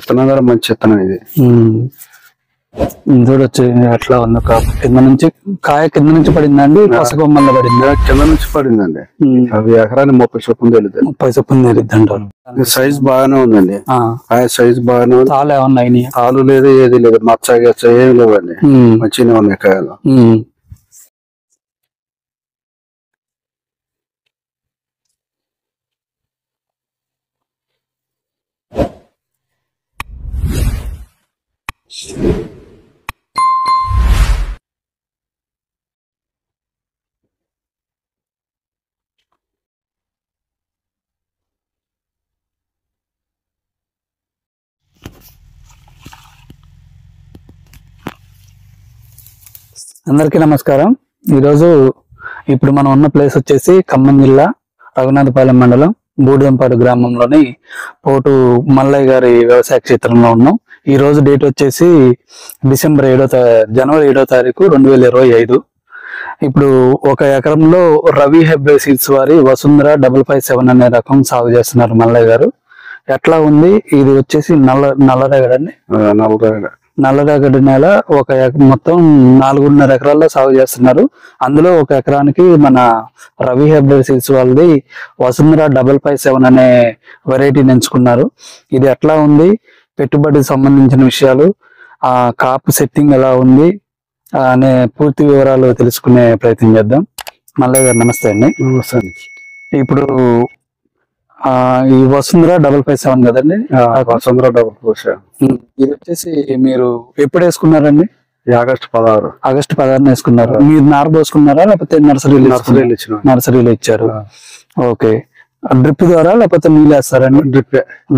విత్తనం కూడా మంచి విత్తనం ఇది. చూడొచ్చు ఎట్లా ఉంది కాపు. కింద నుంచి కాయ కింద నుంచి పడిందండి, పసగొమ్మల్లో పడింది? కింద నుంచి పడిందండి. అవి ఎకరాన్ని 30 చొప్పున తెలియదు. 30 చొప్పున తెలియదు అంటారు. సైజ్ బాగానే ఉందండి. కాయ సైజ్ బాగానే ఉంది. తాలు ఏమన్నా అయినాయి? తాలు లేదు, ఏది లేదు, మచ్చ గచ్చ ఏమి లేవండి. మంచిగానే ఉన్నాయి కాయలు. అందరికీ నమస్కారం. ఈరోజు ఇప్పుడు మనం ఉన్న ప్లేస్ వచ్చేసి ఖమ్మం జిల్లా రఘునాథపాలెం మండలం బూడిదంపాడు గ్రామంలోని పోటు మల్లయ్య గారి వ్యవసాయ క్షేత్రంలో ఉన్నాం. ఈ రోజు డేట్ వచ్చేసి జనవరి 7వ తారీఖు 2025. ఇప్పుడు ఒక ఎకరంలో రవి హెబ్రిడ్ సీడ్స్ వారి వసుంధర 557 అనే రకం సాగు చేస్తున్నారు మల్లయ్య గారు. ఎట్లా ఉంది? ఇది వచ్చేసి నల్లరేగడండి. నల్లరేగడి నేల. మొత్తం 4.5 ఎకరాల్లో సాగు చేస్తున్నారు. అందులో ఒక ఎకరానికి మన రవి హెబ్రిడ్ సీడ్స్ వాళ్ళది వసుంధర 557 అనే వెరైటీని ఎంచుకున్నారు. ఇది ఎట్లా ఉంది, పెట్టుబడికి సంబంధించిన విషయాలు, ఆ కాపు సెట్టింగ్ ఎలా ఉంది అనే పూర్తి వివరాలు తెలుసుకునే ప్రయత్నం చేద్దాం. మల్లయ్య గారు నమస్తే అండి. నమస్తే. ఇప్పుడు ఈ వసుంధర 557 కదండి? వసుంధర 557 ఇది వచ్చేసి మీరు ఎప్పుడు వేసుకున్నారండి? ఆగస్టు 16 వేసుకున్నారు. మీరు నారు పోసుకున్నారా లేకపోతే నర్సరీలో ఇచ్చారు? ఓకే. డ్రిప్ ద్వారా లేకపోతే నీళ్ళు వేస్తారండి?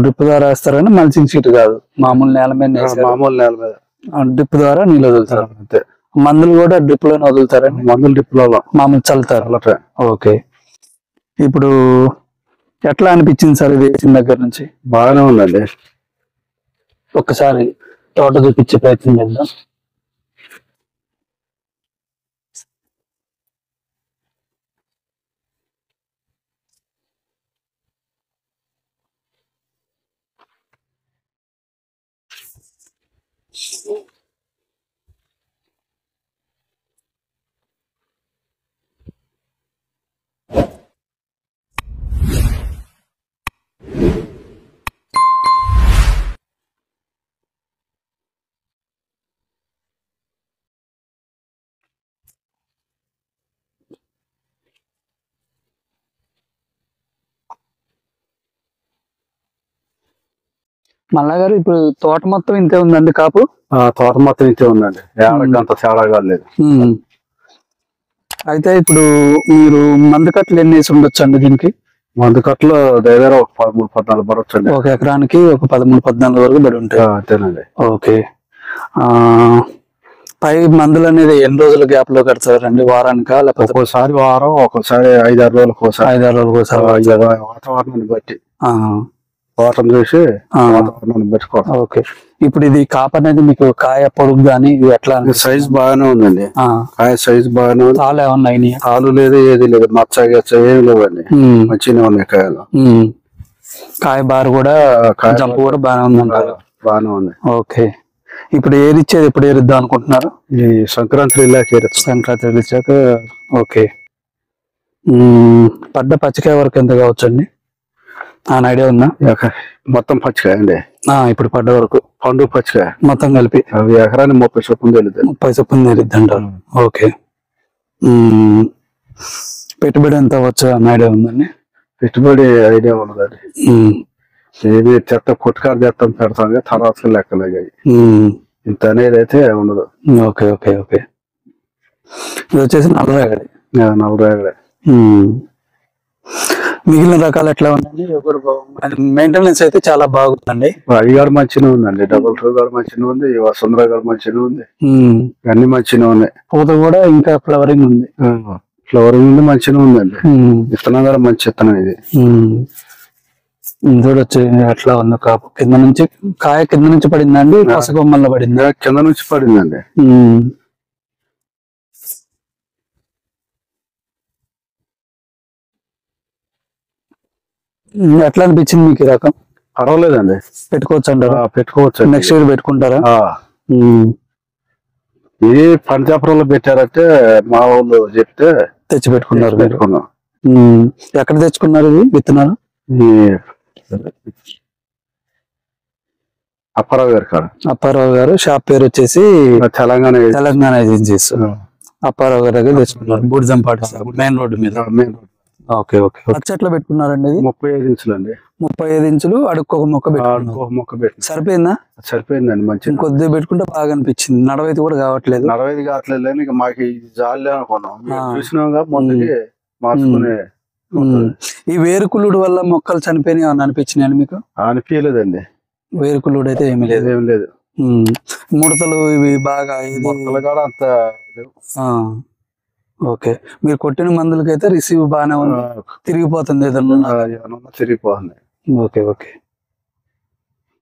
డ్రిప్ ద్వారా వేస్తారని మల్చింగ్ షీట్ కాదు, మామూలు నేల మీద? మామూలు నేల మీద డ్రిప్ ద్వారా నీళ్ళు వదులుతారు. అంతే. మందులు కూడా డ్రిప్ లోనే వదులుతారండి? మందులు డ్రిప్ లో మామూలు చల్లుతారు. ఓకే. ఇప్పుడు ఎట్లా అనిపించింది సార్ ఇది వేసిన దగ్గర నుంచి? బాగానే ఉందండి. ఒక్కసారి తోట చూపించే ప్రయత్నం చేద్దాం. మల్లయ్య గారు, ఇప్పుడు తోట మొత్తం ఇంతే ఉందండి కాపు? తోట మొత్తం ఇంతే ఉందండి. అంత తేడా కాలేదు. అయితే ఇప్పుడు మీరు మందు కట్టలు ఎన్ని వేసి ఉండొచ్చు అండి దీనికి? మందు కట్టలు దగ్గర 13-14 పడవచ్చు. ఒక ఎకరానికి ఒక 13-14 వరకు పడి ఉంటాయి. అంతేనండి. ఓకే. పై మందులు అనేది ఎన్ని రోజుల గ్యాప్ లో కడతారండి? వారానికా లేకపోతే? ఒక్కోసారి వారం, ఒక్కోసారి 5-6 రోజులకు ఒకసారి. 5-6 రోజులకు ఒకసారి. వాతావరణాన్ని బట్టి వాటర్ చూసి వాతావరణాన్ని పెట్టుకోవాలి. ఓకే. ఇప్పుడు ఇది కాపు అనేది మీకు కాయ పొడుగు గానీ ఎట్లా? సైజ్ బాగానే ఉందండి. కాయ సైజ్ బాగానే ఉంది. తాలు ఏమన్నా అయినాయి? తాలు లేదు, ఏది లేదు, మచ్చ గచ్చ ఏమి లేవండి. మంచిగానే ఉన్నాయి కాయలు. కాయ బారు కూడా జంపు కూడా బాగానే ఉందంటారు? బాగానే ఉంది. ఓకే. ఇప్పుడు ఏరిచ్చేది ఎప్పుడు ఏరిద్దాం అనుకుంటున్నారు? ఈ సంక్రాంతి ఇచ్చాక. ఓకే. పడ్డ పచ్చికాయ వరకు ఎంత కావచ్చు అండి? ఐడియా ఉందా? మొత్తం పచ్చికాయ అండి. ఇప్పుడు పడ్డ వరకు పండు పచ్చికాయ మొత్తం కలిపి అవి ఎకరాన్ని 30 చొప్పున తెలియదు. 30 చొప్పున తెలియదు అంటారు. ఓకే. పెట్టుబడి ఎంత అవ్వచ్చు అని ఐడియా ఉందండి? పెట్టుబడి ఐడియా ఉన్నదండి. ఏది చెత్త కొట్టుకారు చేస్తాం పెడతాం, తర్వాత లెక్కలు ఇంత అనేది అయితే ఉండదు. ఓకే. ఓకే. ఓకే. ఇది వచ్చేసి నల్లరేగడి. మిగిలిన రకాలు ఎట్లా ఉందండి? మెయింటెనెన్స్ అయితే చాలా బాగుందండి. అయ్యగారు మంచిగా ఉందండి. 2 గారు మంచిగా ఉంది. వసుంధర గారు మంచిగా ఉంది. అన్ని మంచిగా ఉన్నాయి. పూత కూడా ఇంకా ఫ్లవరింగ్ ఉంది. మంచిగా ఉందండి. విత్తనం కూడా మంచి విత్తనం ఇది. చూడొచ్చు ఎట్లా ఉంది కాపు. కాయ కింద నుంచి పడిందండి, పసగొమ్మల్లో పడింది? కింద నుంచి పడిందండి. ఎట్లా అనిపించింది మీకు ఈ రకం? పర్వాలేదండి, పెట్టుకోవచ్చు అంటారా? పెట్టుకోవచ్చు. నెక్స్ట్ ఇయర్ పెట్టుకుంటారా? ఇది పంచాపురంలో పెట్టారంటే మా వాళ్ళు చెప్తే తెచ్చి పెట్టుకున్నారు. పెట్టుకున్నాం. ఎక్కడ తెచ్చుకున్నారు ఇది విత్తనాలు? అప్పారావు గారు కాదు, అప్పారావు గారు షాప్ పేరు వచ్చేసి తెలంగాణ ఏజెన్సీస్. అప్పారావు గారి దగ్గర తెచ్చుకున్నారు, బూడిజంపాటి మెయిన్ రోడ్డు మీద. Okay okay. చెట్లు పెట్టుకున్నారండి ఇది? 35 ఇంచులు అండి. 35 ఇంచులు అడుక్కొక మొక్క పెట్టుకున్నారు. సరిపోయిందా? సరిపోయిందండి, మంచి. కొద్దిగా పెట్టుకుంటే బాగా అనిపించింది. నడవైతే కూడా కావట్లేదు. నడవైతే కావట్లేదు, ఇక మాకు జాలి అనుకున్నాం, చూసినాగా మొదటి మార్చుకునే. ఈ వేరుకులుడు వల్ల మొక్కలు చనిపోయినాయి అని అనిపించినాయండి మీకు? అనిపించలేదండి, వేరుకులుడు అయితే ఏమి లేదు. ఏం లేదు. ముడతలు ఇవి బాగా అంత. ఓకే. మీరు కొట్టిన మందులకైతే రిసీవ్ బాగానే ఉంది, తిరిగిపోతుంది ఏదన్నా? తిరిగిపోతుంది. Okay okay.